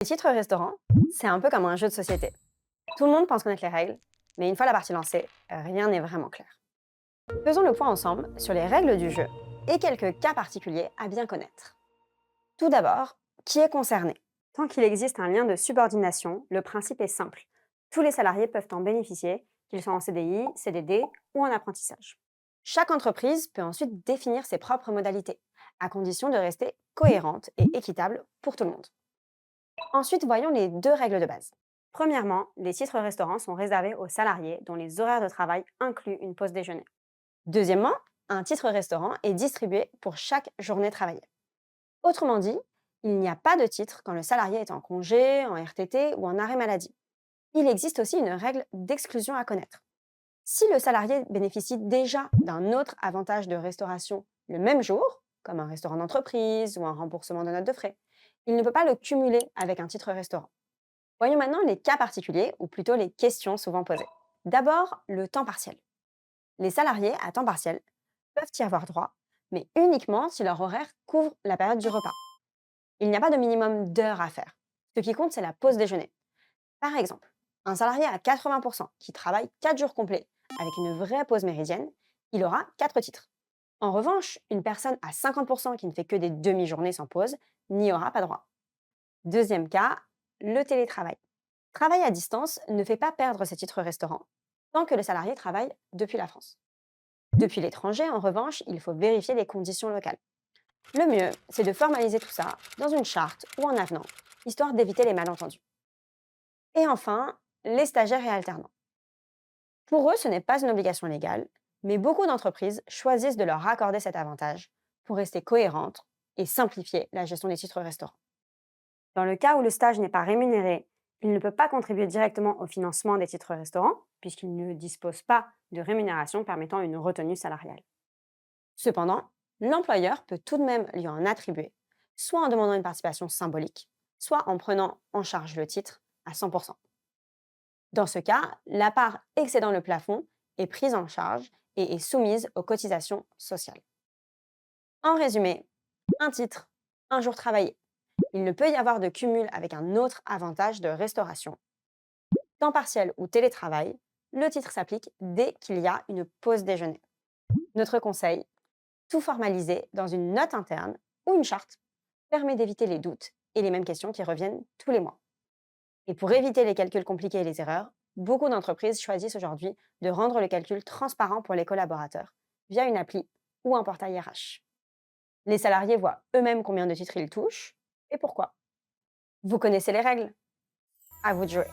Les titres restaurants, c'est un peu comme un jeu de société. Tout le monde pense connaître les règles, mais une fois la partie lancée, rien n'est vraiment clair. Faisons le point ensemble sur les règles du jeu et quelques cas particuliers à bien connaître. Tout d'abord, qui est concerné? Tant qu'il existe un lien de subordination, le principe est simple. Tous les salariés peuvent en bénéficier, qu'ils soient en CDI, CDD ou en apprentissage. Chaque entreprise peut ensuite définir ses propres modalités, à condition de rester cohérente et équitable pour tout le monde. Ensuite, voyons les deux règles de base. Premièrement, les titres restaurants sont réservés aux salariés dont les horaires de travail incluent une pause déjeuner. Deuxièmement, un titre restaurant est distribué pour chaque journée travaillée. Autrement dit, il n'y a pas de titre quand le salarié est en congé, en RTT ou en arrêt maladie. Il existe aussi une règle d'exclusion à connaître. Si le salarié bénéficie déjà d'un autre avantage de restauration le même jour, comme un restaurant d'entreprise ou un remboursement de notes de frais, il ne peut pas le cumuler avec un titre restaurant. Voyons maintenant les cas particuliers, ou plutôt les questions souvent posées. D'abord, le temps partiel. Les salariés à temps partiel peuvent y avoir droit, mais uniquement si leur horaire couvre la période du repas. Il n'y a pas de minimum d'heures à faire. Ce qui compte, c'est la pause déjeuner. Par exemple, un salarié à 80% qui travaille 4 jours complets avec une vraie pause méridienne, il aura 4 titres. En revanche, une personne à 50% qui ne fait que des demi-journées sans pause n'y aura pas droit. Deuxième cas, le télétravail. Travailler à distance ne fait pas perdre ses titres restaurants tant que le salarié travaille depuis la France. Depuis l'étranger, en revanche, il faut vérifier les conditions locales. Le mieux, c'est de formaliser tout ça dans une charte ou un avenant, histoire d'éviter les malentendus. Et enfin, les stagiaires et alternants. Pour eux, ce n'est pas une obligation légale, mais beaucoup d'entreprises choisissent de leur accorder cet avantage pour rester cohérentes et simplifier la gestion des titres restaurants. Dans le cas où le stage n'est pas rémunéré, il ne peut pas contribuer directement au financement des titres restaurants, puisqu'il ne dispose pas de rémunération permettant une retenue salariale. Cependant, l'employeur peut tout de même lui en attribuer, soit en demandant une participation symbolique, soit en prenant en charge le titre à 100%. Dans ce cas, la part excédant le plafond est prise en charge et est soumise aux cotisations sociales. En résumé, un titre, un jour travaillé. Il ne peut y avoir de cumul avec un autre avantage de restauration. Temps partiel ou télétravail, le titre s'applique dès qu'il y a une pause déjeuner. Notre conseil, tout formaliser dans une note interne ou une charte permet d'éviter les doutes et les mêmes questions qui reviennent tous les mois. Et pour éviter les calculs compliqués et les erreurs, beaucoup d'entreprises choisissent aujourd'hui de rendre le calcul transparent pour les collaborateurs via une appli ou un portail RH. Les salariés voient eux-mêmes combien de titres ils touchent et pourquoi. Vous connaissez les règles? À vous de jouer.